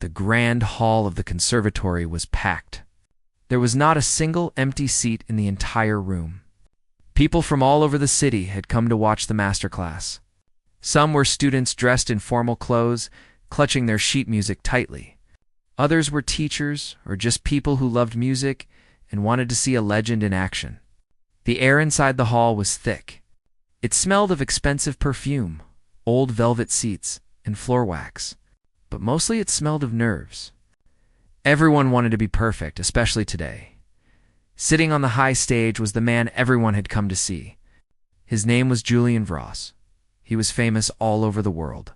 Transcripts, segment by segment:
The grand hall of the conservatory was packed. There was not a single empty seat in the entire room. People from all over the city had come to watch the masterclass. Some were students dressed in formal clothes, clutching their sheet music tightly. Others were teachers or just people who loved music and wanted to see a legend in action. The air inside the hall was thick. It smelled of expensive perfume, old velvet seats, and floor wax. But mostly it smelled of nerves. Everyone wanted to be perfect, especially today. Sitting on the high stage was the man everyone had come to see. His name was Julian Voss. He was famous all over the world.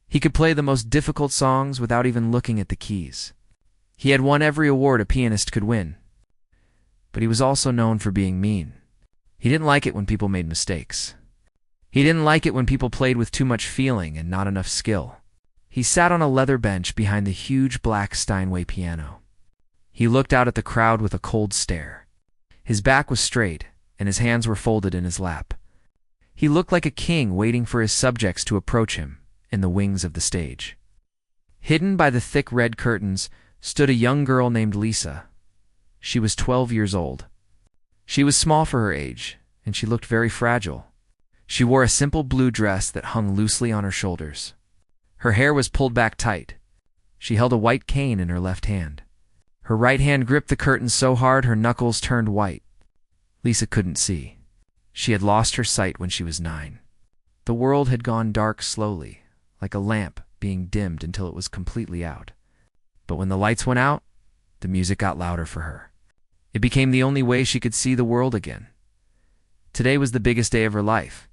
He could play the most difficult songs without even looking at the keys. He had won every award a pianist could win. But he was also known for being mean. He didn't like it when people made mistakes. He didn't like it when people played with too much feeling and not enough skill. He sat on a leather bench behind the huge black Steinway piano. He looked out at the crowd with a cold stare. His back was straight, and his hands were folded in his lap. He looked like a king waiting for his subjects to approach him in the wings of the stage. Hidden by the thick red curtains stood a young girl named Lisa. She was 12 years old. She was small for her age, and she looked very fragile. She wore a simple blue dress that hung loosely on her shoulders. Her hair was pulled back tight. She held a white cane in her left hand. Her right hand gripped the curtain so hard her knuckles turned white. Lisa couldn't see. She had lost her sight when she was 9. The world had gone dark slowly, like a lamp being dimmed until it was completely out. But when the lights went out, the music got louder for her. It became the only way she could see the world again. Today was the biggest day of her life.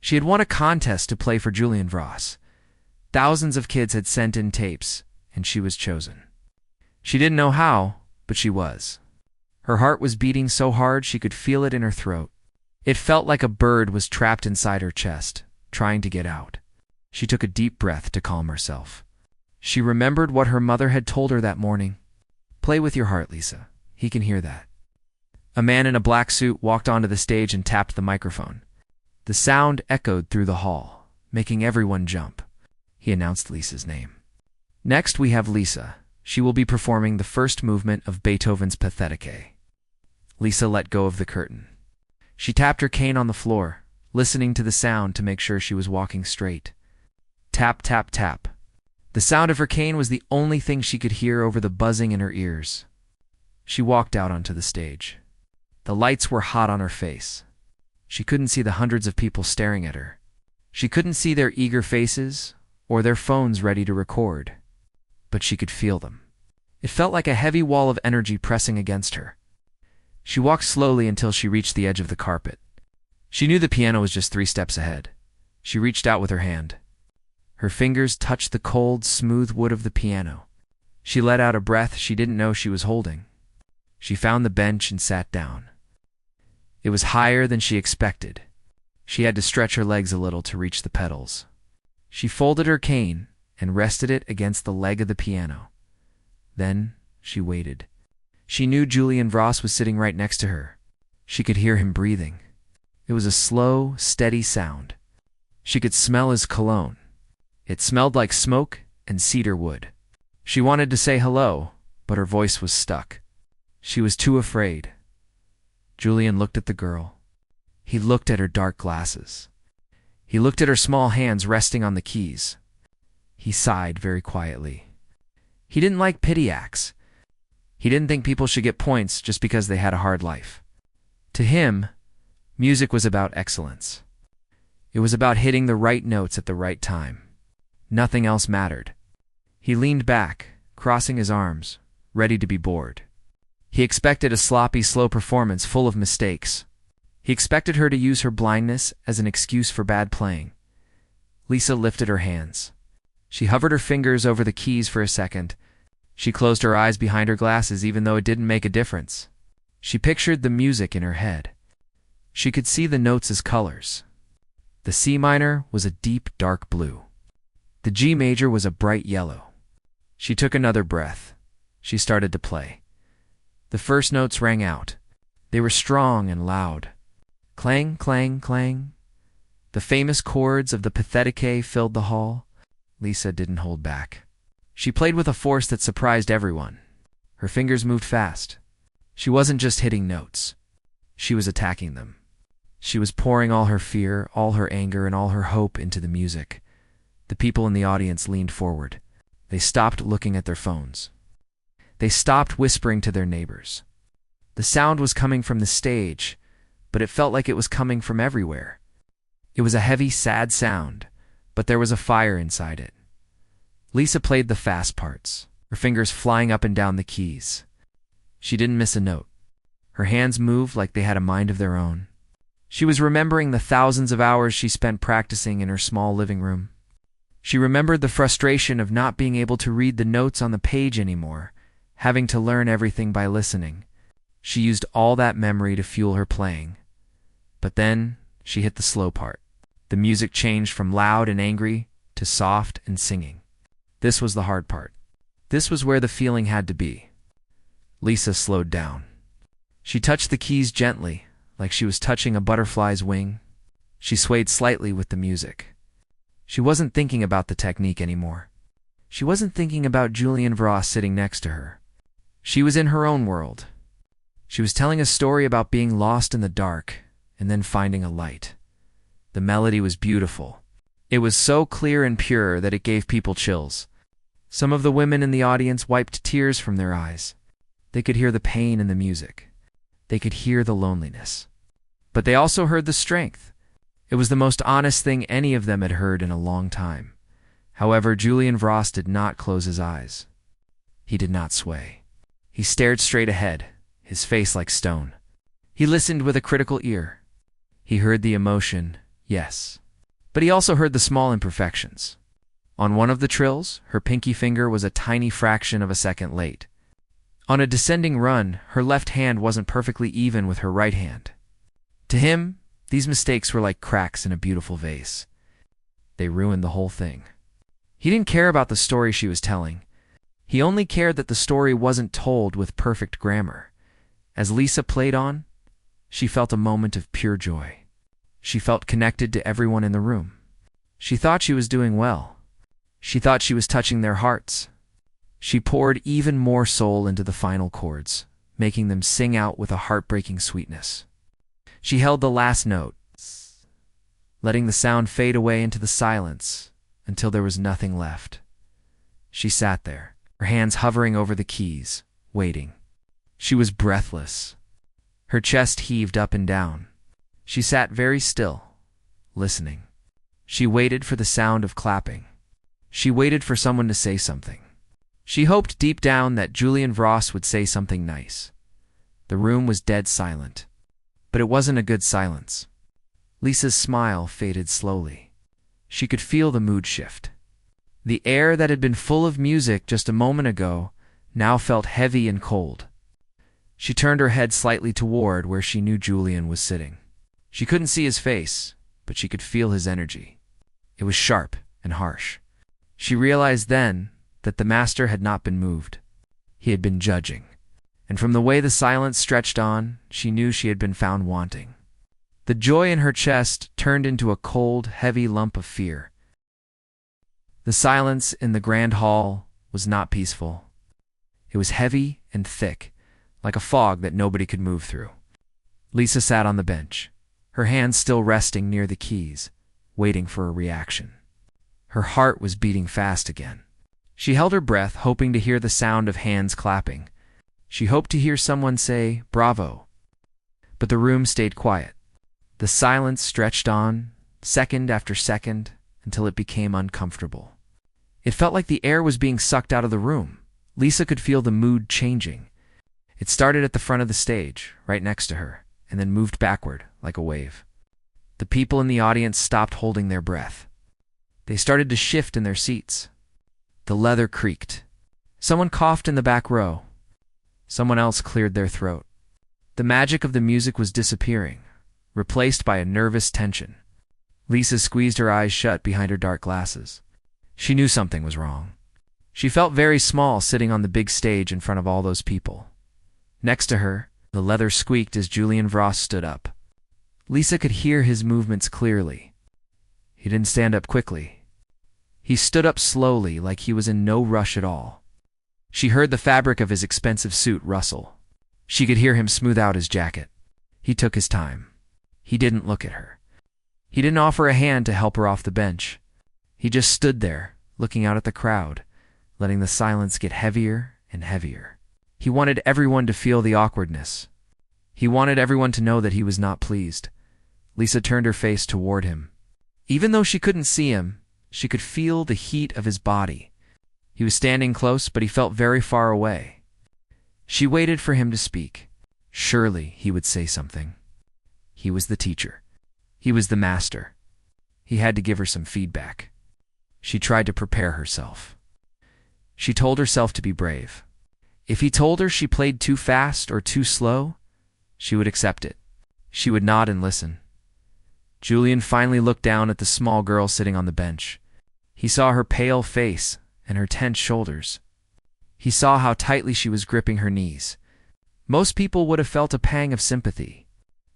She had won a contest to play for Julian Voss. Thousands of kids had sent in tapes, and she was chosen. She didn't know how, but she was. Her heart was beating so hard she could feel it in her throat. It felt like a bird was trapped inside her chest, trying to get out. She took a deep breath to calm herself. She remembered what her mother had told her that morning. "Play with your heart, Lisa. He can hear that." A man in a black suit walked onto the stage and tapped the microphone. The sound echoed through the hall, making everyone jump. He announced Lisa's name. "Next we have Lisa. She will be performing the first movement of Beethoven's Pathetique." Lisa let go of the curtain. She tapped her cane on the floor, listening to the sound to make sure she was walking straight. Tap, tap, tap. The sound of her cane was the only thing she could hear over the buzzing in her ears. She walked out onto the stage. The lights were hot on her face. She couldn't see the hundreds of people staring at her. She couldn't see their eager faces or their phones ready to record, but she could feel them. It felt like a heavy wall of energy pressing against her. She walked slowly until she reached the edge of the carpet. She knew the piano was just 3 steps ahead. She reached out with her hand. Her fingers touched the cold, smooth wood of the piano. She let out a breath she didn't know she was holding. She found the bench and sat down. It was higher than she expected. She had to stretch her legs a little to reach the pedals. She folded her cane and rested it against the leg of the piano. Then she waited. She knew Julian Voss was sitting right next to her. She could hear him breathing. It was a slow, steady sound. She could smell his cologne. It smelled like smoke and cedar wood. She wanted to say hello, but her voice was stuck. She was too afraid. Julian looked at the girl. He looked at her dark glasses. He looked at her small hands resting on the keys. He sighed very quietly. He didn't like pity acts. He didn't think people should get points just because they had a hard life. To him, music was about excellence. It was about hitting the right notes at the right time. Nothing else mattered. He leaned back, crossing his arms, ready to be bored. He expected a sloppy, slow performance full of mistakes. He expected her to use her blindness as an excuse for bad playing. Lisa lifted her hands. She hovered her fingers over the keys for a second. She closed her eyes behind her glasses even though it didn't make a difference. She pictured the music in her head. She could see the notes as colors. The C minor was a deep, dark blue. The G major was a bright yellow. She took another breath. She started to play. The first notes rang out. They were strong and loud. Clang, clang, clang. The famous chords of the Pathetique filled the hall. Lisa didn't hold back. She played with a force that surprised everyone. Her fingers moved fast. She wasn't just hitting notes. She was attacking them. She was pouring all her fear, all her anger, and all her hope into the music. The people in the audience leaned forward. They stopped looking at their phones. They stopped whispering to their neighbors. The sound was coming from the stage, but it felt like it was coming from everywhere. It was a heavy, sad sound, but there was a fire inside it. Lisa played the fast parts, her fingers flying up and down the keys. She didn't miss a note. Her hands moved like they had a mind of their own. She was remembering the thousands of hours she spent practicing in her small living room. She remembered the frustration of not being able to read the notes on the page anymore, having to learn everything by listening. She used all that memory to fuel her playing. But then she hit the slow part. The music changed from loud and angry to soft and singing. This was the hard part. This was where the feeling had to be. Lisa slowed down. She touched the keys gently, like she was touching a butterfly's wing. She swayed slightly with the music. She wasn't thinking about the technique anymore. She wasn't thinking about Julian Voss sitting next to her. She was in her own world. She was telling a story about being lost in the dark and then finding a light. The melody was beautiful. It was so clear and pure that it gave people chills. Some of the women in the audience wiped tears from their eyes. They could hear the pain in the music. They could hear the loneliness. But they also heard the strength. It was the most honest thing any of them had heard in a long time. However, Julian Voss did not close his eyes. He did not sway. He stared straight ahead, his face like stone. He listened with a critical ear. He heard the emotion, yes. But he also heard the small imperfections. On one of the trills, her pinky finger was a tiny fraction of a second late. On a descending run, her left hand wasn't perfectly even with her right hand. To him, these mistakes were like cracks in a beautiful vase. They ruined the whole thing. He didn't care about the story she was telling. He only cared that the story wasn't told with perfect grammar. As Lisa played on, she felt a moment of pure joy. She felt connected to everyone in the room. She thought she was doing well. She thought she was touching their hearts. She poured even more soul into the final chords, making them sing out with a heartbreaking sweetness. She held the last note, letting the sound fade away into the silence until there was nothing left. She sat there, her hands hovering over the keys, waiting. She was breathless. Her chest heaved up and down. She sat very still, listening. She waited for the sound of clapping. She waited for someone to say something. She hoped deep down that Julian Voss would say something nice. The room was dead silent. But it wasn't a good silence. Lisa's smile faded slowly. She could feel the mood shift. The air that had been full of music just a moment ago now felt heavy and cold. She turned her head slightly toward where she knew Julian was sitting. She couldn't see his face, but she could feel his energy. It was sharp and harsh. She realized then that the master had not been moved. He had been judging. And from the way the silence stretched on, she knew she had been found wanting. The joy in her chest turned into a cold, heavy lump of fear. The silence in the grand hall was not peaceful. It was heavy and thick, like a fog that nobody could move through. Lisa sat on the bench, her hands still resting near the keys, waiting for a reaction. Her heart was beating fast again. She held her breath, hoping to hear the sound of hands clapping. She hoped to hear someone say, "Bravo." But the room stayed quiet. The silence stretched on, second after second, until it became uncomfortable. It felt like the air was being sucked out of the room. Lisa could feel the mood changing. It started at the front of the stage, right next to her, and then moved backward, like a wave. The people in the audience stopped holding their breath. They started to shift in their seats. The leather creaked. Someone coughed in the back row. Someone else cleared their throat. The magic of the music was disappearing, replaced by a nervous tension. Lisa squeezed her eyes shut behind her dark glasses. She knew something was wrong. She felt very small sitting on the big stage in front of all those people. Next to her, the leather squeaked as Julian Voss stood up. Lisa could hear his movements clearly. He didn't stand up quickly. He stood up slowly, like he was in no rush at all. She heard the fabric of his expensive suit rustle. She could hear him smooth out his jacket. He took his time. He didn't look at her. He didn't offer a hand to help her off the bench. He just stood there, looking out at the crowd, letting the silence get heavier and heavier. He wanted everyone to feel the awkwardness. He wanted everyone to know that he was not pleased. Lisa turned her face toward him. Even though she couldn't see him, she could feel the heat of his body. He was standing close, but he felt very far away. She waited for him to speak. Surely he would say something. He was the teacher. He was the master. He had to give her some feedback. She tried to prepare herself. She told herself to be brave. If he told her she played too fast or too slow, she would accept it. She would nod and listen. Julian finally looked down at the small girl sitting on the bench. He saw her pale face and her tense shoulders. He saw how tightly she was gripping her knees. Most people would have felt a pang of sympathy.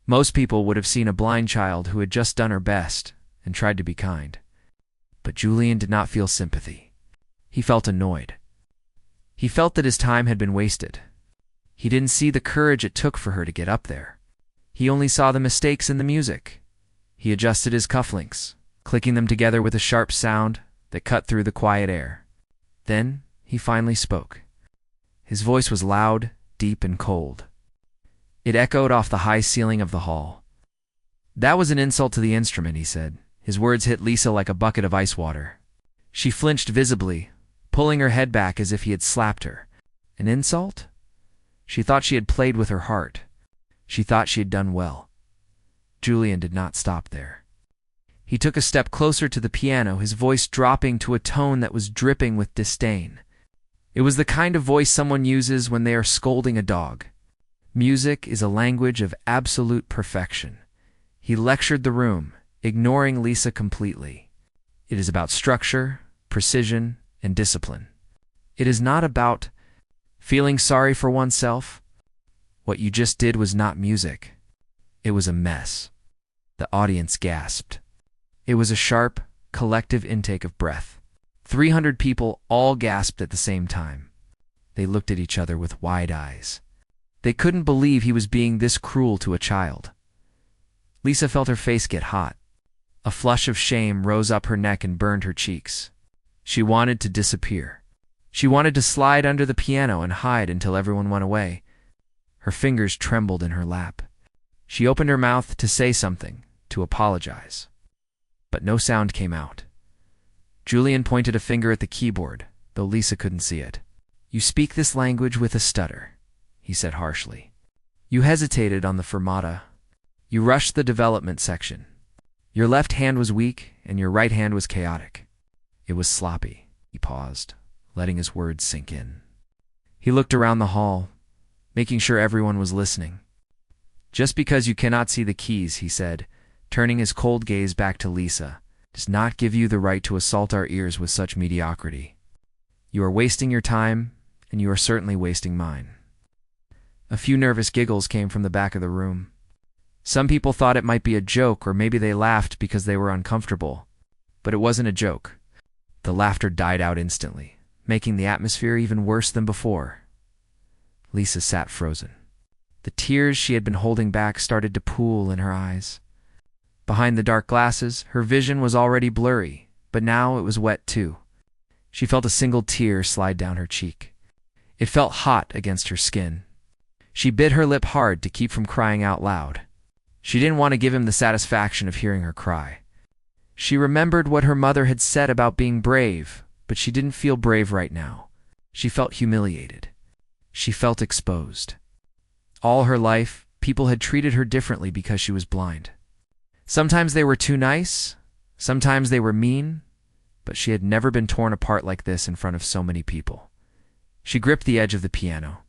Most people would have seen a blind child who had just done her best and tried to be kind. But Julian did not feel sympathy. He felt annoyed. He felt that his time had been wasted. He didn't see the courage it took for her to get up there. He only saw the mistakes in the music. He adjusted his cufflinks, clicking them together with a sharp sound that cut through the quiet air. Then he finally spoke. His voice was loud, deep, and cold. It echoed off the high ceiling of the hall. "That was an insult to the instrument," he said. His words hit Lisa like a bucket of ice water. She flinched visibly, pulling her head back as if he had slapped her. An insult? She thought she had played with her heart. She thought she had done well. Julian did not stop there. He took a step closer to the piano, his voice dropping to a tone that was dripping with disdain. It was the kind of voice someone uses when they are scolding a dog. Music is a language of absolute perfection. He lectured the room, ignoring Lisa completely. It is about structure, precision, and discipline. It is not about feeling sorry for oneself. What you just did was not music. It was a mess. The audience gasped. It was a sharp, collective intake of breath. 300 people all gasped at the same time. They looked at each other with wide eyes. They couldn't believe he was being this cruel to a child. Lisa felt her face get hot. A flush of shame rose up her neck and burned her cheeks. She wanted to disappear. She wanted to slide under the piano and hide until everyone went away. Her fingers trembled in her lap. She opened her mouth to say something, to apologize. But no sound came out. Julian pointed a finger at the keyboard, though Lisa couldn't see it. "You speak this language with a stutter," he said harshly. "You hesitated on the fermata. You rushed the development section. Your left hand was weak, and your right hand was chaotic. It was sloppy." He paused, letting his words sink in. He looked around the hall, making sure everyone was listening. "Just because you cannot see the keys," he said, turning his cold gaze back to Lisa, "does not give you the right to assault our ears with such mediocrity. You are wasting your time, and you are certainly wasting mine." A few nervous giggles came from the back of the room. Some people thought it might be a joke, or maybe they laughed because they were uncomfortable. But it wasn't a joke. The laughter died out instantly, making the atmosphere even worse than before. Lisa sat frozen. The tears she had been holding back started to pool in her eyes. Behind the dark glasses, her vision was already blurry, but now it was wet too. She felt a single tear slide down her cheek. It felt hot against her skin. She bit her lip hard to keep from crying out loud. She didn't want to give him the satisfaction of hearing her cry. She remembered what her mother had said about being brave, but she didn't feel brave right now. She felt humiliated. She felt exposed. All her life, people had treated her differently because she was blind. Sometimes they were too nice, sometimes they were mean, but she had never been torn apart like this in front of so many people. She gripped the edge of the piano,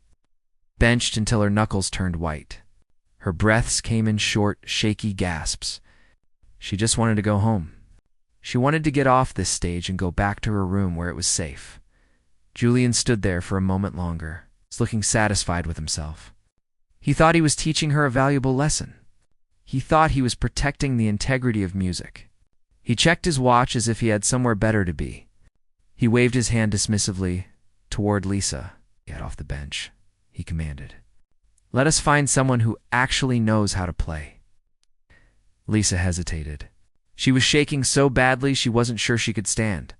benched until her knuckles turned white. Her breaths came in short, shaky gasps. She just wanted to go home. She wanted to get off this stage and go back to her room where it was safe. Julian stood there for a moment longer, looking satisfied with himself. He thought he was teaching her a valuable lesson. He thought he was protecting the integrity of music. He checked his watch as if he had somewhere better to be. He waved his hand dismissively toward Lisa. "Get off the bench," he commanded. "Let us find someone who actually knows how to play." Lisa hesitated. She was shaking so badly she wasn't sure she could stand.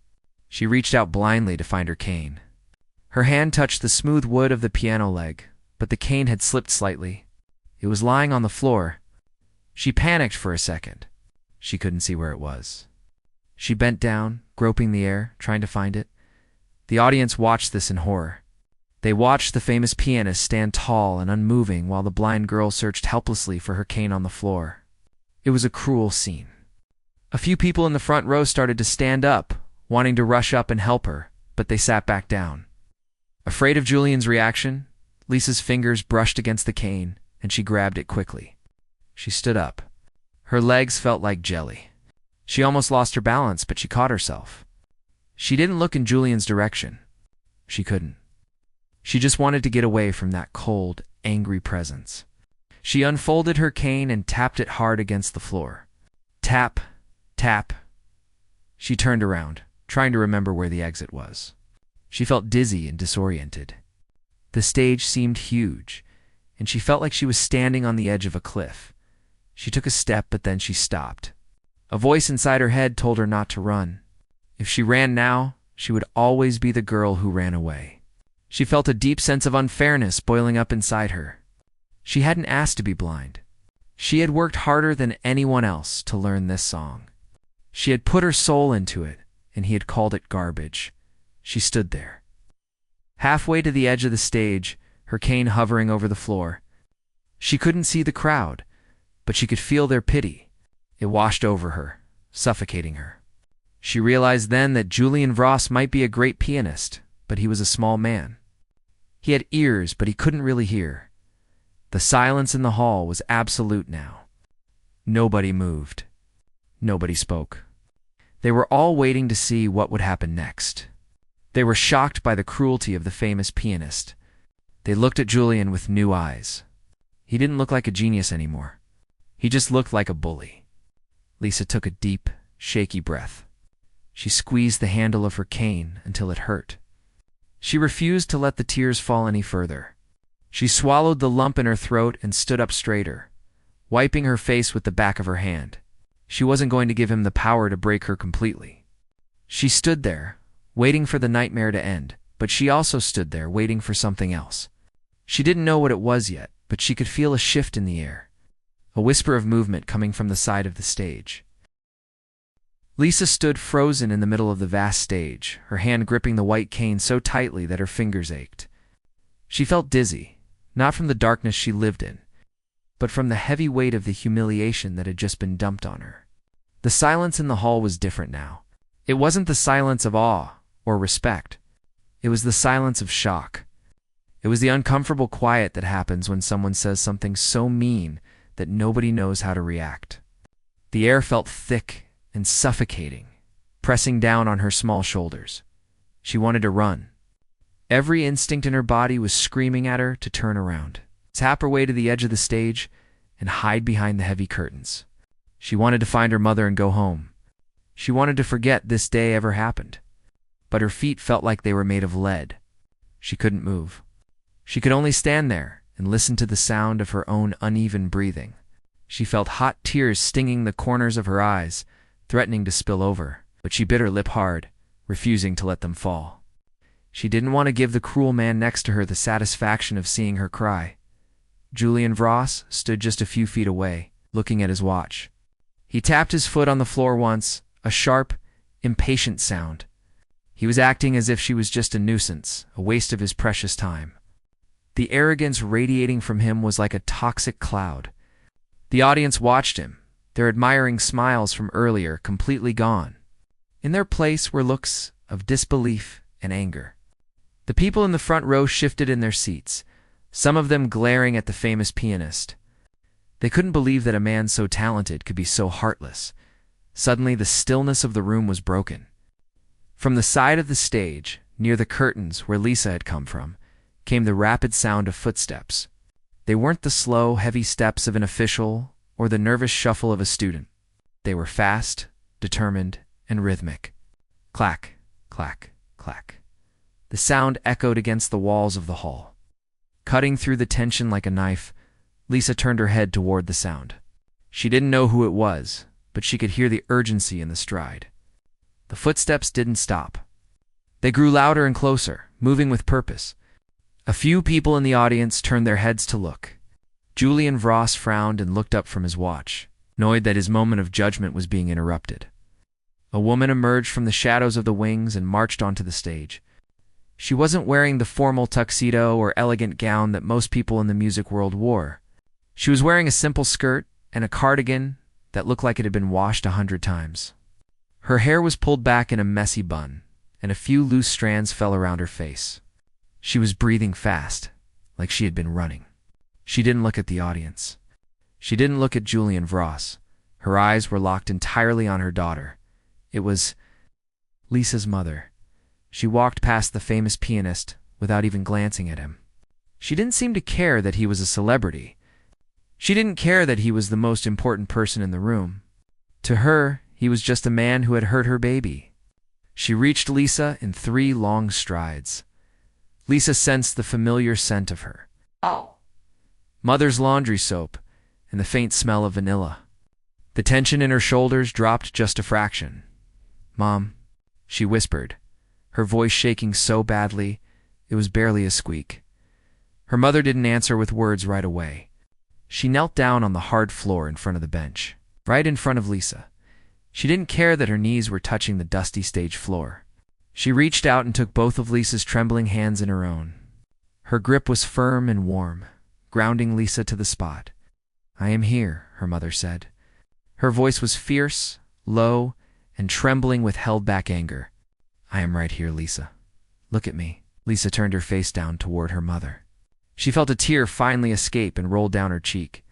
She reached out blindly to find her cane. Her hand touched the smooth wood of the piano leg, but the cane had slipped slightly. It was lying on the floor. She panicked for a second. She couldn't see where it was. She bent down, groping the air, trying to find it. The audience watched this in horror. They watched the famous pianist stand tall and unmoving while the blind girl searched helplessly for her cane on the floor. It was a cruel scene. A few people in the front row started to stand up, wanting to rush up and help her, but they sat back down. Afraid of Julian's reaction, Lisa's fingers brushed against the cane, and she grabbed it quickly. She stood up. Her legs felt like jelly. She almost lost her balance, but she caught herself. She didn't look in Julian's direction. She couldn't. She just wanted to get away from that cold, angry presence. She unfolded her cane and tapped it hard against the floor. Tap, tap. She turned around, trying to remember where the exit was. She felt dizzy and disoriented. The stage seemed huge, and she felt like she was standing on the edge of a cliff. She took a step, but then she stopped. A voice inside her head told her not to run. If she ran now, she would always be the girl who ran away. She felt a deep sense of unfairness boiling up inside her. She hadn't asked to be blind. She had worked harder than anyone else to learn this song. She had put her soul into it, and he had called it garbage. She stood there. Halfway to the edge of the stage, her cane hovering over the floor. She couldn't see the crowd, but she could feel their pity. It washed over her, suffocating her. She realized then that Julian Vross might be a great pianist, but he was a small man. He had ears, but he couldn't really hear. The silence in the hall was absolute now. Nobody moved. Nobody spoke. They were all waiting to see what would happen next. They were shocked by the cruelty of the famous pianist. They looked at Julian with new eyes. He didn't look like a genius anymore. He just looked like a bully. Lisa took a deep, shaky breath. She squeezed the handle of her cane until it hurt. She refused to let the tears fall any further. She swallowed the lump in her throat and stood up straighter, wiping her face with the back of her hand. She wasn't going to give him the power to break her completely. She stood there, waiting for the nightmare to end, but she also stood there waiting for something else. She didn't know what it was yet, but she could feel a shift in the air, a whisper of movement coming from the side of the stage. Lisa stood frozen in the middle of the vast stage, her hand gripping the white cane so tightly that her fingers ached. She felt dizzy, not from the darkness she lived in, but from the heavy weight of the humiliation that had just been dumped on her. The silence in the hall was different now. It wasn't the silence of awe or respect. It was the silence of shock. It was the uncomfortable quiet that happens when someone says something so mean that nobody knows how to react. The air felt thick and suffocating, pressing down on her small shoulders. She wanted to run. Every instinct in her body was screaming at her to turn around, tap her way to the edge of the stage, and hide behind the heavy curtains. She wanted to find her mother and go home. She wanted to forget this day ever happened. But her feet felt like they were made of lead. She couldn't move. She could only stand there and listen to the sound of her own uneven breathing. She felt hot tears stinging the corners of her eyes, threatening to spill over, but she bit her lip hard, refusing to let them fall. She didn't want to give the cruel man next to her the satisfaction of seeing her cry. Julian Vross stood just a few feet away, looking at his watch. He tapped his foot on the floor once, a sharp, impatient sound. He was acting as if she was just a nuisance, a waste of his precious time. The arrogance radiating from him was like a toxic cloud. The audience watched him, their admiring smiles from earlier completely gone. In their place were looks of disbelief and anger. The people in the front row shifted in their seats, some of them glaring at the famous pianist. They couldn't believe that a man so talented could be so heartless. Suddenly, the stillness of the room was broken. From the side of the stage, near the curtains where Lisa had come from, came the rapid sound of footsteps. They weren't the slow, heavy steps of an official or the nervous shuffle of a student. They were fast, determined, and rhythmic. Clack, clack, Clack. The sound echoed against the walls of the hall. Cutting through the tension like a knife, Lisa turned her head toward the sound. She didn't know who it was, but she could hear the urgency in the stride. The footsteps didn't stop. They grew louder and closer, moving with purpose. A few people in the audience turned their heads to look. Julian Voss frowned and looked up from his watch, annoyed that his moment of judgment was being interrupted. A woman emerged from the shadows of the wings and marched onto the stage. She wasn't wearing the formal tuxedo or elegant gown that most people in the music world wore. She was wearing a simple skirt and a cardigan that looked like it had been washed 100 times. Her hair was pulled back in a messy bun, and a few loose strands fell around her face. She was breathing fast, like she had been running. She didn't look at the audience. She didn't look at Julian Voss. Her eyes were locked entirely on her daughter. It was Lisa's mother. She walked past the famous pianist without even glancing at him. She didn't seem to care that he was a celebrity. She didn't care that he was the most important person in the room. To her, he was just a man who had hurt her baby. She reached Lisa in 3 long strides. Lisa sensed the familiar scent of her mother's laundry soap and the faint smell of vanilla. The tension in her shoulders dropped just a fraction. "Mom," she whispered, her voice shaking so badly it was barely a squeak. Her mother didn't answer with words right away. She knelt down on the hard floor in front of the bench, right in front of Lisa. She didn't care that her knees were touching the dusty stage floor. She reached out and took both of Lisa's trembling hands in her own. Her grip was firm and warm, grounding Lisa to the spot. "I am here," her mother said. Her voice was fierce, low, and trembling with held-back anger. "I am right here, Lisa. Look at me." Lisa turned her face down toward her mother. She felt a tear finally escape and roll down her cheek.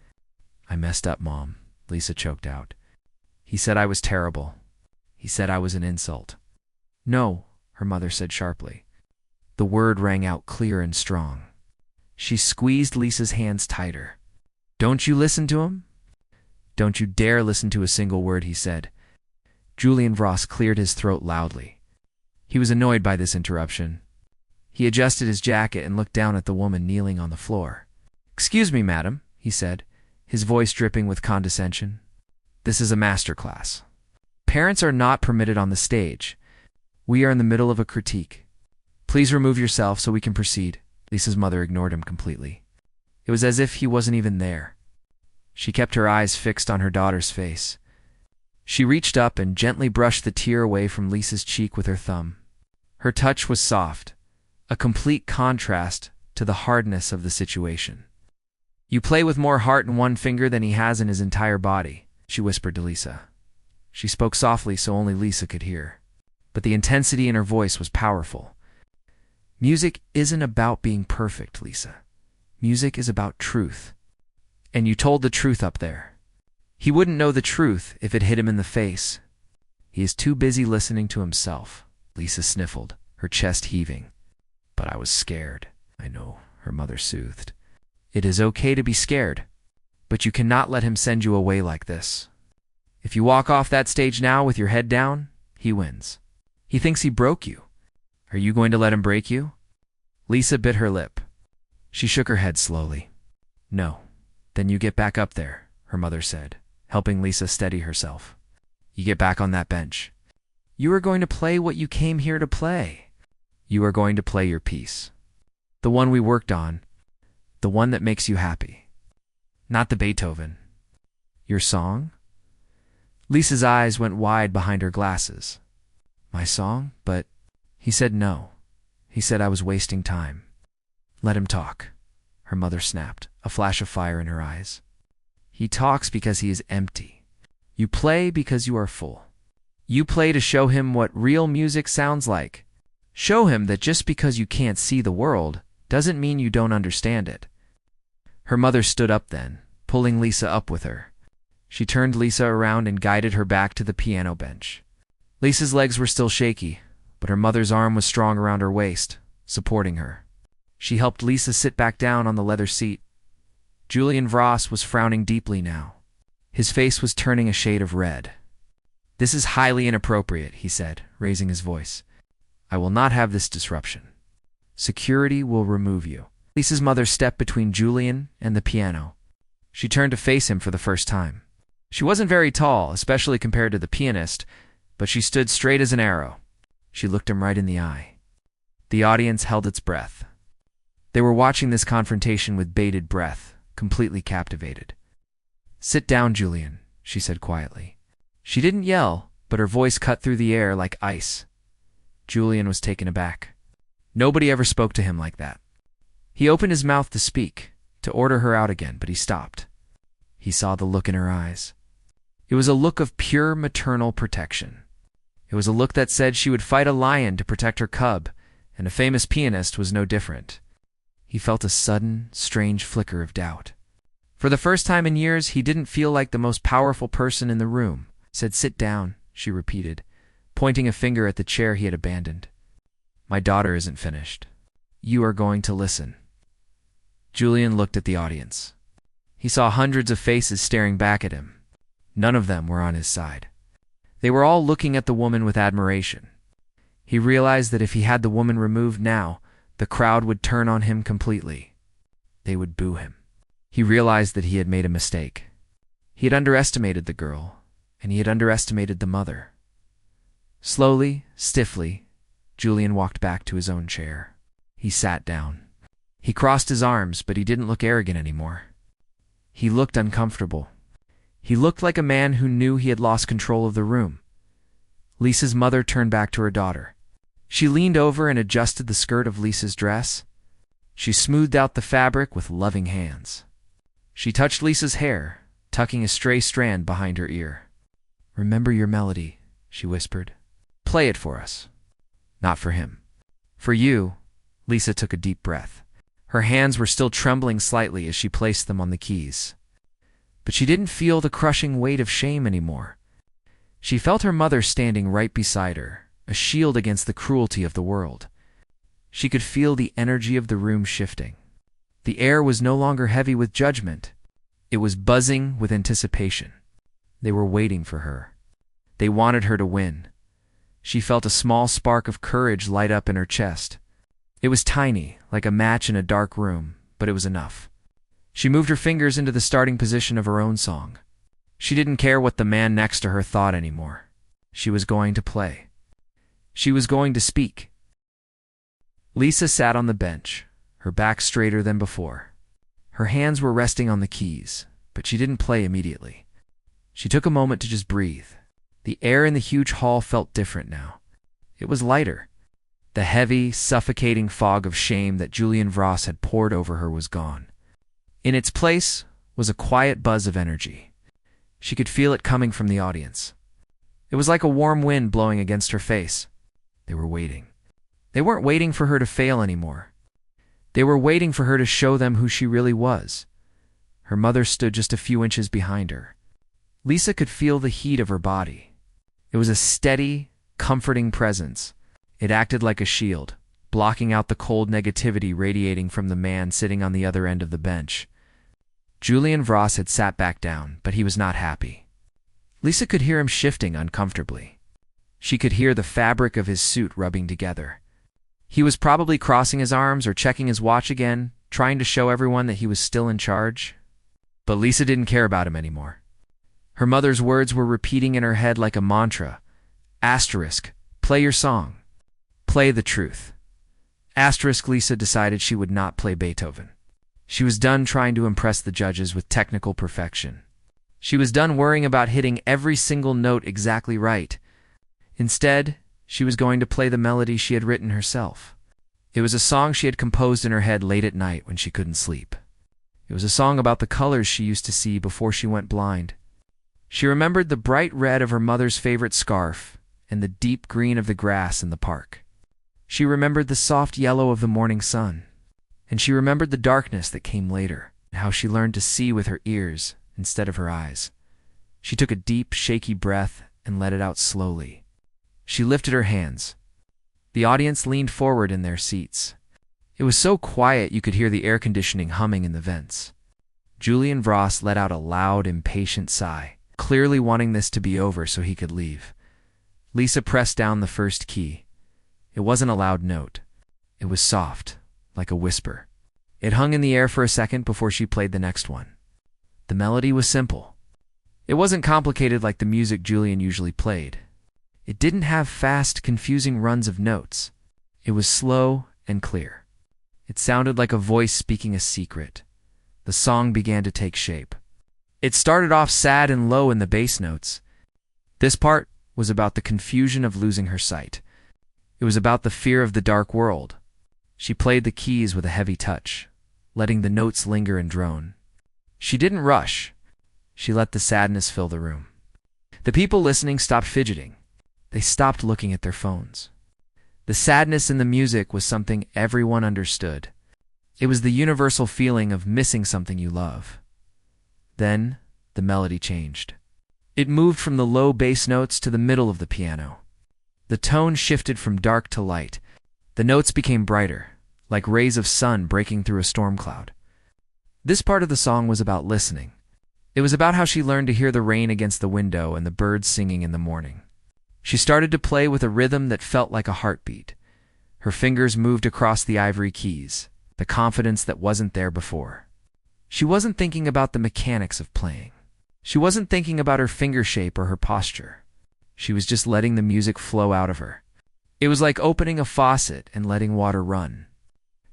"I messed up, Mom," Lisa choked out. "He said I was terrible. He said I was an insult." "No," her mother said sharply. The word rang out clear and strong. She squeezed Lisa's hands tighter. "Don't you listen to him? Don't you dare listen to a single word he said." Julian Voss cleared his throat loudly. He was annoyed by this interruption. He adjusted his jacket and looked down at the woman kneeling on the floor. "Excuse me, madam," he said, his voice dripping with condescension. "This is a master class. Parents are not permitted on the stage. We are in the middle of a critique. Please remove yourself so we can proceed." Lisa's mother ignored him completely. It was as if he wasn't even there. She kept her eyes fixed on her daughter's face. She reached up and gently brushed the tear away from Lisa's cheek with her thumb. Her touch was soft, a complete contrast to the hardness of the situation. "You play with more heart in one finger than he has in his entire body," she whispered to Lisa. She spoke softly so only Lisa could hear, but the intensity in her voice was powerful. "Music isn't about being perfect, Lisa. Music is about truth. And you told the truth up there. He wouldn't know the truth if it hit him in the face. He is too busy listening to himself." Lisa sniffled, her chest heaving. "But I was scared." "I know," her mother soothed. "It is okay to be scared, but you cannot let him send you away like this. If you walk off that stage now with your head down, he wins. He thinks he broke you. Are you going to let him break you?" Lisa bit her lip. She shook her head slowly. "No." "Then you get back up there," her mother said, helping Lisa steady herself. "You get back on that bench. You are going to play what you came here to play. You are going to play your piece. The one we worked on. The one that makes you happy. Not the Beethoven. Your song?" Lisa's eyes went wide behind her glasses. "My song? But—" He said no. He said I was wasting time. "Let him talk," her mother snapped, a flash of fire in her eyes. "He talks because he is empty. You play because you are full. You play to show him what real music sounds like. Show him that just because you can't see the world doesn't mean you don't understand it." Her mother stood up then, pulling Lisa up with her. She turned Lisa around and guided her back to the piano bench. Lisa's legs were still shaky, but her mother's arm was strong around her waist, supporting her. She helped Lisa sit back down on the leather seat. Julian Voss was frowning deeply now. His face was turning a shade of red. "This is highly inappropriate," he said, raising his voice. I will not have this disruption. Security will remove you. Lisa's mother stepped between Julian and the piano. She turned to face him for the first time. She wasn't very tall, especially compared to the pianist, but she stood straight as an arrow. She looked him right in the eye. The audience held its breath. They were watching this confrontation with bated breath, completely captivated. "Sit down, Julian," she said quietly. She didn't yell, but her voice cut through the air like ice. Julian was taken aback. Nobody ever spoke to him like that. He opened his mouth to speak, to order her out again, but he stopped. He saw the look in her eyes. It was a look of pure maternal protection. It was a look that said she would fight a lion to protect her cub, and a famous pianist was no different. He felt a sudden, strange flicker of doubt. For the first time in years, he didn't feel like the most powerful person in the room. "Said sit down," she repeated, pointing a finger at the chair he had abandoned. "My daughter isn't finished. You are going to listen." Julian looked at the audience. He saw hundreds of faces staring back at him. None of them were on his side. They were all looking at the woman with admiration. He realized that if he had the woman removed now, the crowd would turn on him completely. They would boo him. He realized that he had made a mistake. He had underestimated the girl, and he had underestimated the mother. Slowly, stiffly, Julian walked back to his own chair. He sat down. He crossed his arms, but he didn't look arrogant anymore. He looked uncomfortable. He looked like a man who knew he had lost control of the room. Lisa's mother turned back to her daughter. She leaned over and adjusted the skirt of Lisa's dress. She smoothed out the fabric with loving hands. She touched Lisa's hair, tucking a stray strand behind her ear. "Remember your melody," she whispered. "Play it for us." "Not for him. For you." Lisa took a deep breath. Her hands were still trembling slightly as she placed them on the keys. But she didn't feel the crushing weight of shame anymore. She felt her mother standing right beside her, a shield against the cruelty of the world. She could feel the energy of the room shifting. The air was no longer heavy with judgment. It was buzzing with anticipation. They were waiting for her. They wanted her to win. She felt a small spark of courage light up in her chest. It was tiny, like a match in a dark room, but it was enough. She moved her fingers into the starting position of her own song. She didn't care what the man next to her thought anymore. She was going to play. She was going to speak. Lisa sat on the bench, her back straighter than before. Her hands were resting on the keys, but she didn't play immediately. She took a moment to just breathe. The air in the huge hall felt different now. It was lighter. The heavy, suffocating fog of shame that Julian Voss had poured over her was gone. In its place was a quiet buzz of energy. She could feel it coming from the audience. It was like a warm wind blowing against her face. They were waiting. They weren't waiting for her to fail anymore. They were waiting for her to show them who she really was. Her mother stood just a few inches behind her. Lisa could feel the heat of her body. It was a steady, comforting presence. It acted like a shield, blocking out the cold negativity radiating from the man sitting on the other end of the bench. Julian Voss had sat back down, but he was not happy. Lisa could hear him shifting uncomfortably. She could hear the fabric of his suit rubbing together. He was probably crossing his arms or checking his watch again, trying to show everyone that he was still in charge. But Lisa didn't care about him anymore. Her mother's words were repeating in her head like a mantra. Asterisk, play your song. Play the truth. Asterisk, Lisa decided she would not play Beethoven. She was done trying to impress the judges with technical perfection. She was done worrying about hitting every single note exactly right. Instead, she was going to play the melody she had written herself. It was a song she had composed in her head late at night when she couldn't sleep. It was a song about the colors she used to see before she went blind. She remembered the bright red of her mother's favorite scarf and the deep green of the grass in the park. She remembered the soft yellow of the morning sun. And she remembered the darkness that came later, and how she learned to see with her ears instead of her eyes. She took a deep, shaky breath and let it out slowly. She lifted her hands. The audience leaned forward in their seats. It was so quiet you could hear the air conditioning humming in the vents. Julian Voss let out a loud, impatient sigh, clearly wanting this to be over so he could leave. Lisa pressed down the first key. It wasn't a loud note. It was soft, like a whisper. It hung in the air for a second before she played the next one. The melody was simple. It wasn't complicated like the music Julian usually played. It didn't have fast, confusing runs of notes. It was slow and clear. It sounded like a voice speaking a secret. The song began to take shape. It started off sad and low in the bass notes. This part was about the confusion of losing her sight. It was about the fear of the dark world. She played the keys with a heavy touch, letting the notes linger and drone. She didn't rush. She let the sadness fill the room. The people listening stopped fidgeting. They stopped looking at their phones. The sadness in the music was something everyone understood. It was the universal feeling of missing something you love. Then, the melody changed. It moved from the low bass notes to the middle of the piano. The tone shifted from dark to light. The notes became brighter, like rays of sun breaking through a storm cloud. This part of the song was about listening. It was about how she learned to hear the rain against the window and the birds singing in the morning. She started to play with a rhythm that felt like a heartbeat. Her fingers moved across the ivory keys, the confidence that wasn't there before. She wasn't thinking about the mechanics of playing. She wasn't thinking about her finger shape or her posture. She was just letting the music flow out of her. It was like opening a faucet and letting water run.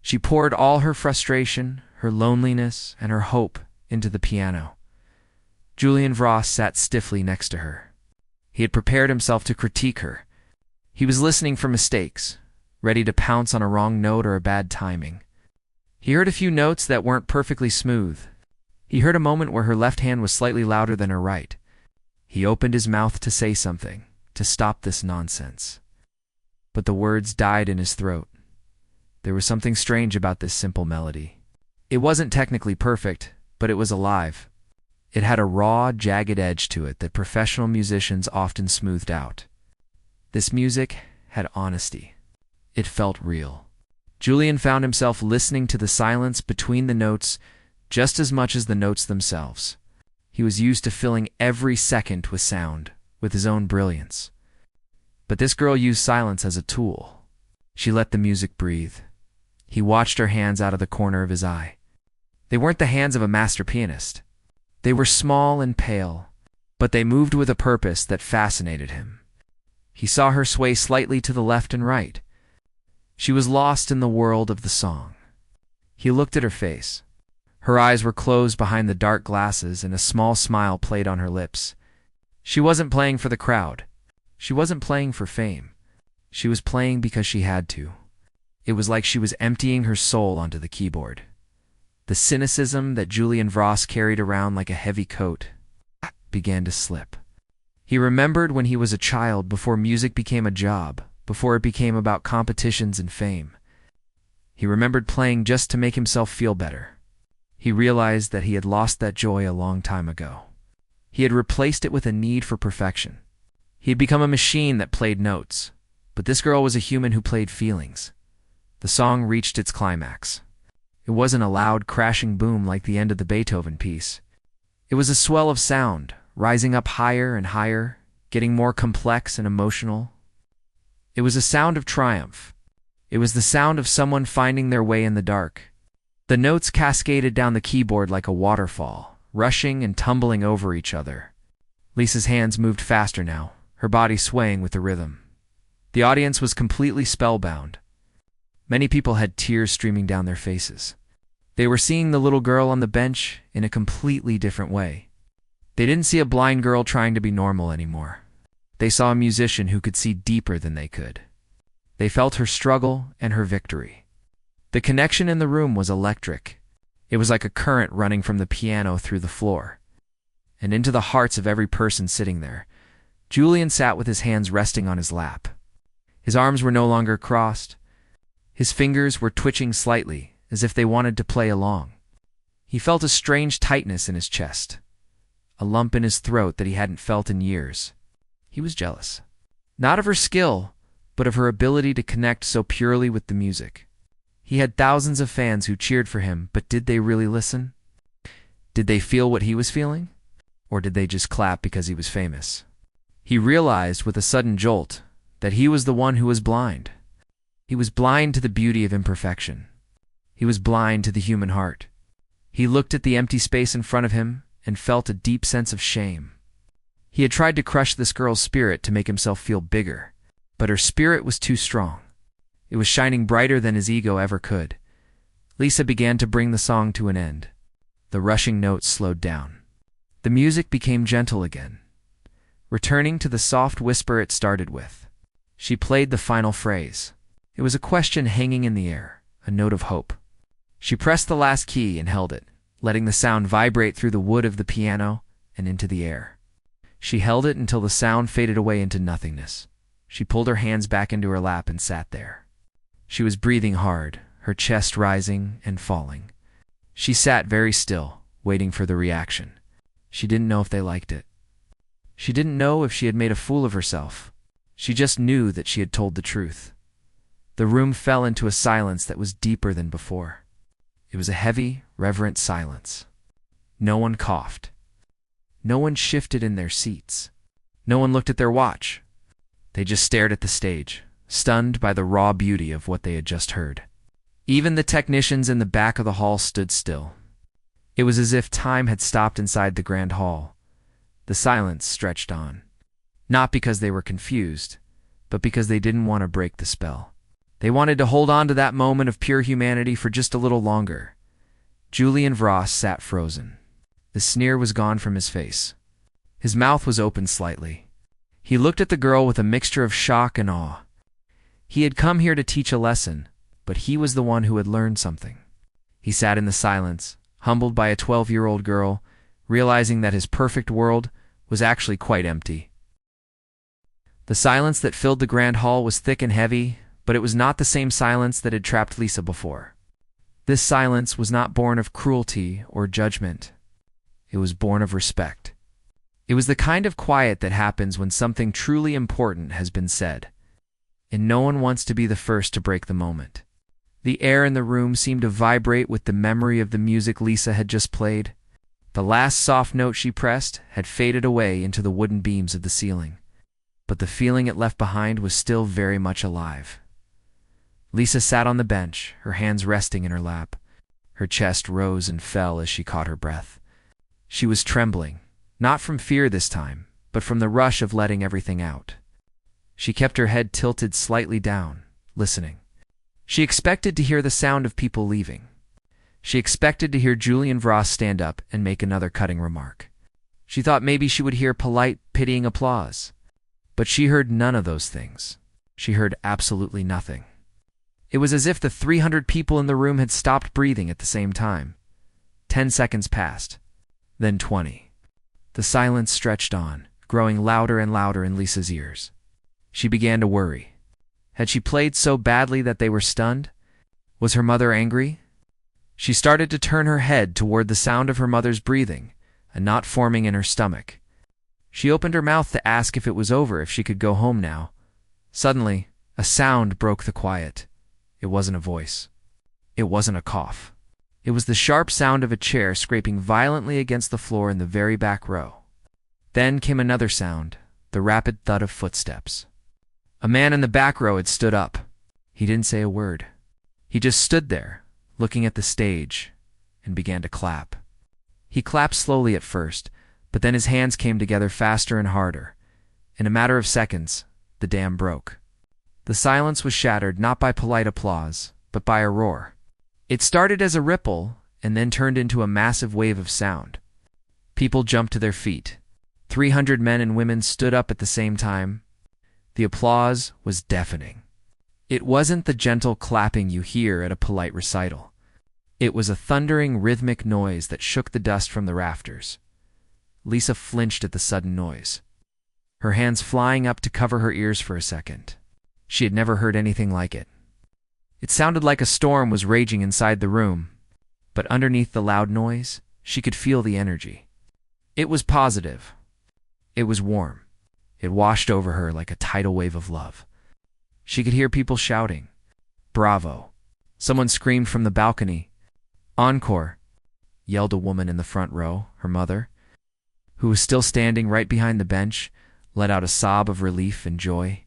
She poured all her frustration, her loneliness, and her hope into the piano. Julian Voss sat stiffly next to her. He had prepared himself to critique her. He was listening for mistakes, ready to pounce on a wrong note or a bad timing. He heard a few notes that weren't perfectly smooth. He heard a moment where her left hand was slightly louder than her right. He opened his mouth to say something, to stop this nonsense. But the words died in his throat. There was something strange about this simple melody. It wasn't technically perfect, but it was alive. It had a raw, jagged edge to it that professional musicians often smoothed out. This music had honesty. It felt real. Julian found himself listening to the silence between the notes just as much as the notes themselves. He was used to filling every second with sound, with his own brilliance. But this girl used silence as a tool. She let the music breathe. He watched her hands out of the corner of his eye. They weren't the hands of a master pianist. They were small and pale, but they moved with a purpose that fascinated him. He saw her sway slightly to the left and right. She was lost in the world of the song. He looked at her face. Her eyes were closed behind the dark glasses and a small smile played on her lips. She wasn't playing for the crowd. She wasn't playing for fame. She was playing because she had to. It was like she was emptying her soul onto the keyboard. The cynicism that Julian Voss carried around like a heavy coat began to slip. He remembered when he was a child, before music became a job, before it became about competitions and fame. He remembered playing just to make himself feel better. He realized that he had lost that joy a long time ago. He had replaced it with a need for perfection. He had become a machine that played notes, but this girl was a human who played feelings. The song reached its climax. It wasn't a loud, crashing boom like the end of the Beethoven piece. It was a swell of sound, rising up higher and higher, getting more complex and emotional. It was a sound of triumph. It was the sound of someone finding their way in the dark. The notes cascaded down the keyboard like a waterfall, rushing and tumbling over each other. Lisa's hands moved faster now, her body swaying with the rhythm. The audience was completely spellbound. Many people had tears streaming down their faces. They were seeing the little girl on the bench in a completely different way. They didn't see a blind girl trying to be normal anymore. They saw a musician who could see deeper than they could. They felt her struggle and her victory. The connection in the room was electric. It was like a current running from the piano through the floor and into the hearts of every person sitting there. Julian sat with his hands resting on his lap. His arms were no longer crossed. His fingers were twitching slightly, as if they wanted to play along. He felt a strange tightness in his chest, a lump in his throat that he hadn't felt in years. He was jealous. Not of her skill, but of her ability to connect so purely with the music. He had thousands of fans who cheered for him, but did they really listen? Did they feel what he was feeling? Or did they just clap because he was famous? He realized with a sudden jolt that he was the one who was blind. He was blind to the beauty of imperfection. He was blind to the human heart. He looked at the empty space in front of him and felt a deep sense of shame. He had tried to crush this girl's spirit to make himself feel bigger, but her spirit was too strong. It was shining brighter than his ego ever could. Lisa began to bring the song to an end. The rushing notes slowed down. The music became gentle again, returning to the soft whisper it started with. She played the final phrase. It was a question hanging in the air, a note of hope. She pressed the last key and held it, letting the sound vibrate through the wood of the piano and into the air. She held it until the sound faded away into nothingness. She pulled her hands back into her lap and sat there. She was breathing hard, her chest rising and falling. She sat very still, waiting for the reaction. She didn't know if they liked it. She didn't know if she had made a fool of herself. She just knew that she had told the truth. The room fell into a silence that was deeper than before. It was a heavy, reverent silence. No one coughed. No one shifted in their seats. No one looked at their watch. They just stared at the stage, stunned by the raw beauty of what they had just heard. Even the technicians in the back of the hall stood still. It was as if time had stopped inside the grand hall. The silence stretched on, not because they were confused, but because they didn't want to break the spell. They wanted to hold on to that moment of pure humanity for just a little longer. Julian Vross sat frozen. The sneer was gone from his face. His mouth was open slightly. He looked at the girl with a mixture of shock and awe. He had come here to teach a lesson, but he was the one who had learned something. He sat in the silence, humbled by a 12-year-old girl, realizing that his perfect world was actually quite empty. The silence that filled the grand hall was thick and heavy, but it was not the same silence that had trapped Lisa before. This silence was not born of cruelty or judgment. It was born of respect. It was the kind of quiet that happens when something truly important has been said, and no one wants to be the first to break the moment. The air in the room seemed to vibrate with the memory of the music Lisa had just played. The last soft note she pressed had faded away into the wooden beams of the ceiling, but the feeling it left behind was still very much alive. Lisa sat on the bench, her hands resting in her lap. Her chest rose and fell as she caught her breath. She was trembling, not from fear this time, but from the rush of letting everything out. She kept her head tilted slightly down, listening. She expected to hear the sound of people leaving. She expected to hear Julian Vross stand up and make another cutting remark. She thought maybe she would hear polite, pitying applause. But she heard none of those things. She heard absolutely nothing. It was as if the 300 people in the room had stopped breathing at the same time. 10 seconds passed, then 20. The silence stretched on, growing louder and louder in Lisa's ears. She began to worry. Had she played so badly that they were stunned? Was her mother angry? She started to turn her head toward the sound of her mother's breathing, a knot forming in her stomach. She opened her mouth to ask if it was over, if she could go home now. Suddenly, a sound broke the quiet. It wasn't a voice. It wasn't a cough. It was the sharp sound of a chair scraping violently against the floor in the very back row. Then came another sound, the rapid thud of footsteps. A man in the back row had stood up. He didn't say a word. He just stood there, looking at the stage, and began to clap. He clapped slowly at first, but then his hands came together faster and harder. In a matter of seconds, the dam broke. The silence was shattered not by polite applause, but by a roar. It started as a ripple and then turned into a massive wave of sound. People jumped to their feet. 300 men and women stood up at the same time. The applause was deafening. It wasn't the gentle clapping you hear at a polite recital. It was a thundering rhythmic noise that shook the dust from the rafters. Lisa flinched at the sudden noise, her hands flying up to cover her ears for a second. She had never heard anything like it. It sounded like a storm was raging inside the room, but underneath the loud noise, she could feel the energy. It was positive. It was warm. It washed over her like a tidal wave of love. She could hear people shouting, "Bravo!" Someone screamed from the balcony. "Encore!" yelled a woman in the front row, her mother, who was still standing right behind the bench, let out a sob of relief and joy.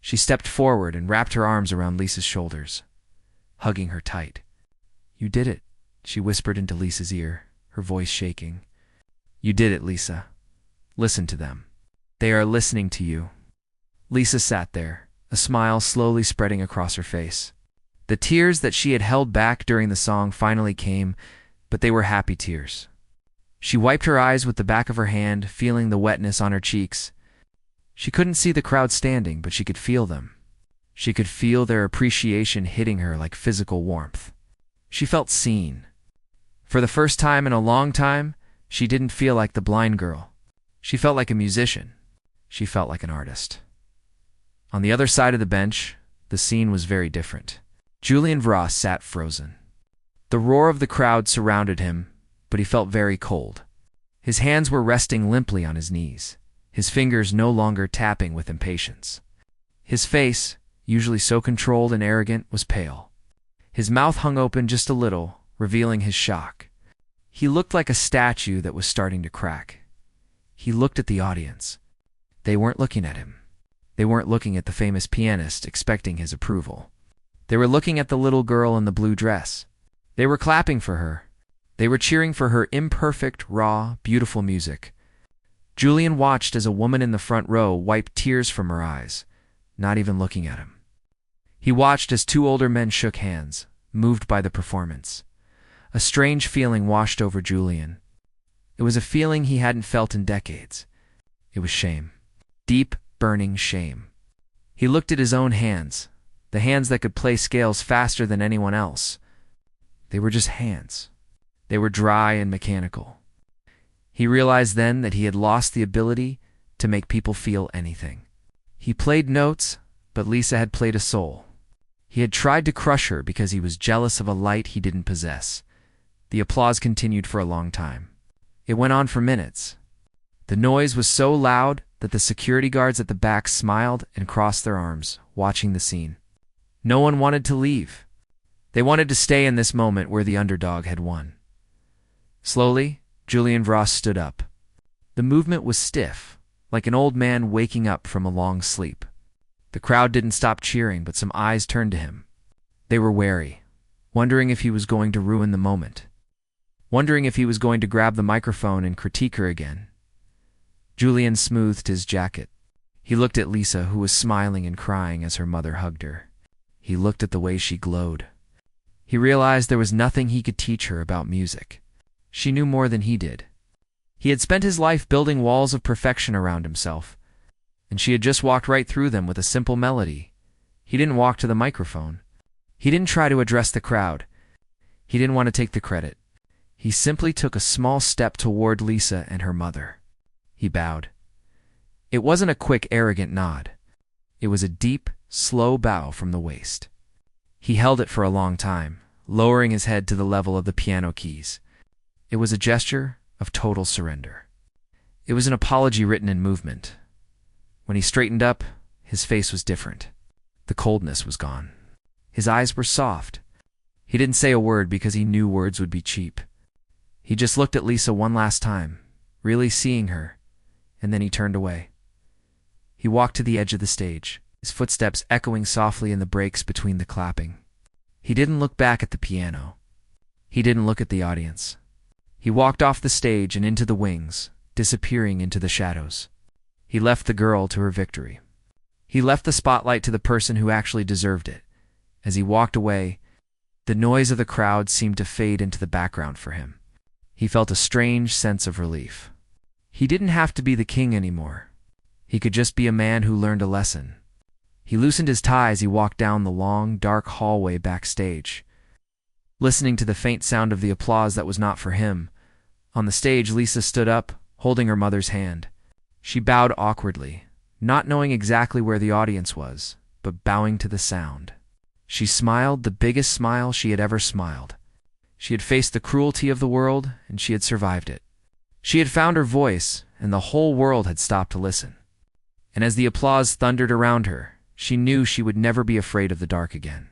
She stepped forward and wrapped her arms around Lisa's shoulders, hugging her tight. "You did it," she whispered into Lisa's ear, her voice shaking. "You did it, Lisa. Listen to them. They are listening to you." Lisa sat there, a smile slowly spreading across her face. The tears that she had held back during the song finally came, but they were happy tears. She wiped her eyes with the back of her hand, feeling the wetness on her cheeks. She couldn't see the crowd standing, but she could feel them. She could feel their appreciation hitting her like physical warmth. She felt seen. For the first time in a long time, she didn't feel like the blind girl. She felt like a musician. She felt like an artist. On the other side of the bench, the scene was very different. Julian Vras sat frozen. The roar of the crowd surrounded him, but he felt very cold. His hands were resting limply on his knees, his fingers no longer tapping with impatience. His face, usually so controlled and arrogant, was pale. His mouth hung open just a little, revealing his shock. He looked like a statue that was starting to crack. He looked at the audience. They weren't looking at him. They weren't looking at the famous pianist, expecting his approval. They were looking at the little girl in the blue dress. They were clapping for her. They were cheering for her imperfect, raw, beautiful music. Julian watched as a woman in the front row wiped tears from her eyes, not even looking at him. He watched as two older men shook hands, moved by the performance. A strange feeling washed over Julian. It was a feeling he hadn't felt in decades. It was shame. Deep, burning shame. He looked at his own hands, the hands that could play scales faster than anyone else. They were just hands. They were dry and mechanical. He realized then that he had lost the ability to make people feel anything. He played notes, but Lisa had played a soul. He had tried to crush her because he was jealous of a light he didn't possess. The applause continued for a long time. It went on for minutes. The noise was so loud that the security guards at the back smiled and crossed their arms, watching the scene. No one wanted to leave. They wanted to stay in this moment where the underdog had won. Slowly, Julian Vras stood up. The movement was stiff, like an old man waking up from a long sleep. The crowd didn't stop cheering, but some eyes turned to him. They were wary, wondering if he was going to ruin the moment, wondering if he was going to grab the microphone and critique her again. Julian smoothed his jacket. He looked at Lisa, who was smiling and crying as her mother hugged her. He looked at the way she glowed. He realized there was nothing he could teach her about music. She knew more than he did. He had spent his life building walls of perfection around himself, and she had just walked right through them with a simple melody. He didn't walk to the microphone. He didn't try to address the crowd. He didn't want to take the credit. He simply took a small step toward Lisa and her mother. He bowed. It wasn't a quick, arrogant nod. It was a deep, slow bow from the waist. He held it for a long time, lowering his head to the level of the piano keys. It was a gesture of total surrender. It was an apology written in movement. When he straightened up, his face was different. The coldness was gone. His eyes were soft. He didn't say a word because he knew words would be cheap. He just looked at Lisa one last time, really seeing her, and then he turned away. He walked to the edge of the stage, his footsteps echoing softly in the breaks between the clapping. He didn't look back at the piano. He didn't look at the audience. He walked off the stage and into the wings, disappearing into the shadows. He left the girl to her victory. He left the spotlight to the person who actually deserved it. As he walked away, the noise of the crowd seemed to fade into the background for him. He felt a strange sense of relief. He didn't have to be the king anymore. He could just be a man who learned a lesson. He loosened his tie as he walked down the long, dark hallway backstage, listening to the faint sound of the applause that was not for him. On the stage, Lisa stood up, holding her mother's hand. She bowed awkwardly, not knowing exactly where the audience was, but bowing to the sound. She smiled the biggest smile she had ever smiled. She had faced the cruelty of the world, and she had survived it. She had found her voice, and the whole world had stopped to listen. And as the applause thundered around her, she knew she would never be afraid of the dark again.